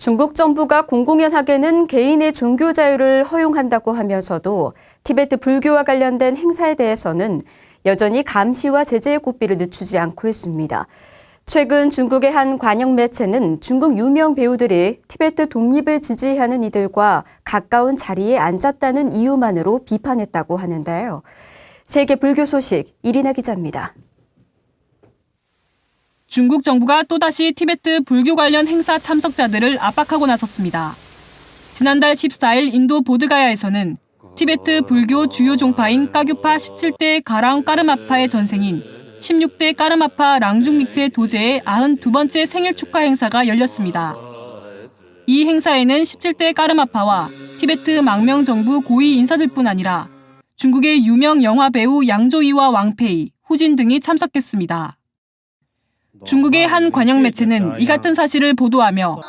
중국 정부가 공공연하게는 개인의 종교 자유를 허용한다고 하면서도 티베트 불교와 관련된 행사에 대해서는 여전히 감시와 제재의 고삐를 늦추지 않고 있습니다. 최근 중국의 한 관영 매체는 중국 유명 배우들이 티베트 독립을 지지하는 이들과 가까운 자리에 앉았다는 이유만으로 비판했다고 하는데요. 세계 불교 소식 이리나 기자입니다. 중국 정부가 또다시 티베트 불교 관련 행사 참석자들을 압박하고 나섰습니다. 지난달 14일 인도 보드가야에서는 티베트 불교 주요 종파인 까규파 17대 가랑 까르마파의 전생인 16대 까르마파 랑중믹페 도제의 92번째 생일 축하 행사가 열렸습니다. 이 행사에는 17대 까르마파와 티베트 망명정부 고위 인사들뿐 아니라 중국의 유명 영화 배우 양조이와 왕페이, 후진 등이 참석했습니다. 중국의 한 관영 매체는 이 같은 사실을 보도하며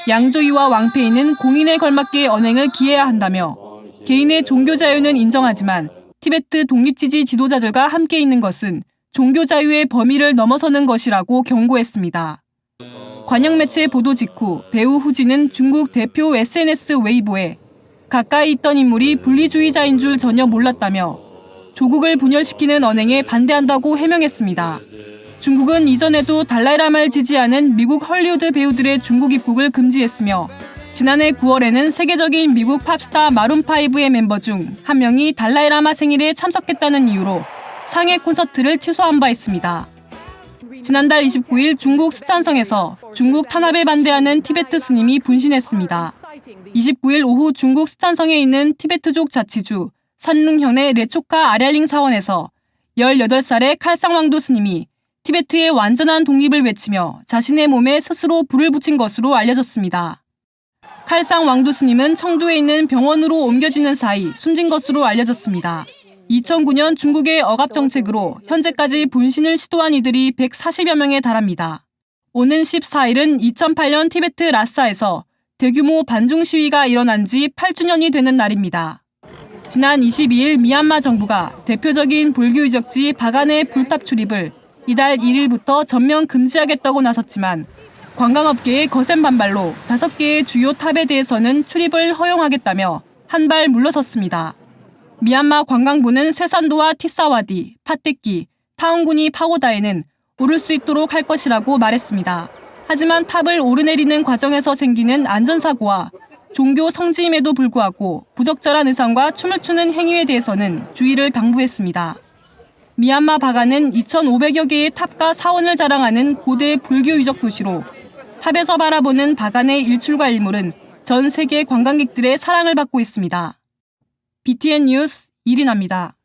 양조이와 왕페이는 공인에 걸맞게 언행을 기해야 한다며 개인의 종교 자유는 인정하지만 티베트 독립지지 지도자들과 함께 있는 것은 종교 자유의 범위를 넘어서는 것이라고 경고했습니다. 관영 매체의 보도 직후 배우 후진은 중국 대표 SNS 웨이보에 가까이 있던 인물이 분리주의자인 줄 전혀 몰랐다며 조국을 분열시키는 언행에 반대한다고 해명했습니다. 중국은 이전에도 달라이라마를 지지하는 미국 헐리우드 배우들의 중국 입국을 금지했으며 지난해 9월에는 세계적인 미국 팝스타 마룬5의 멤버 중 한 명이 달라이라마 생일에 참석했다는 이유로 상해 콘서트를 취소한 바 있습니다. 지난달 29일 중국 스촨성에서 중국 탄압에 반대하는 티베트 스님이 분신했습니다. 29일 오후 중국 스촨성에 있는 티베트족 자치주 산룽현의 레초카 아랴링 사원에서 18살의 칼상왕도 스님이 티베트의 완전한 독립을 외치며 자신의 몸에 스스로 불을 붙인 것으로 알려졌습니다. 칼상 왕도 스님은 청두에 있는 병원으로 옮겨지는 사이 숨진 것으로 알려졌습니다. 2009년 중국의 억압 정책으로 현재까지 분신을 시도한 이들이 140여 명에 달합니다. 오는 14일은 2008년 티베트 라사에서 대규모 반중 시위가 일어난 지 8주년이 되는 날입니다. 지난 22일 미얀마 정부가 대표적인 불교 유적지 바간의 불탑 출입을 이달 1일부터 전면 금지하겠다고 나섰지만 관광업계의 거센 반발로 5개의 주요 탑에 대해서는 출입을 허용하겠다며 한 발 물러섰습니다. 미얀마 관광부는 쇠산도와 티사와디, 파떼끼, 타운구니 파고다에는 오를 수 있도록 할 것이라고 말했습니다. 하지만 탑을 오르내리는 과정에서 생기는 안전사고와 종교 성지임에도 불구하고 부적절한 의상과 춤을 추는 행위에 대해서는 주의를 당부했습니다. 미얀마 바간은 2,500여 개의 탑과 사원을 자랑하는 고대 불교 유적 도시로 탑에서 바라보는 바간의 일출과 일몰은 전 세계 관광객들의 사랑을 받고 있습니다. BTN 뉴스 이리나입니다.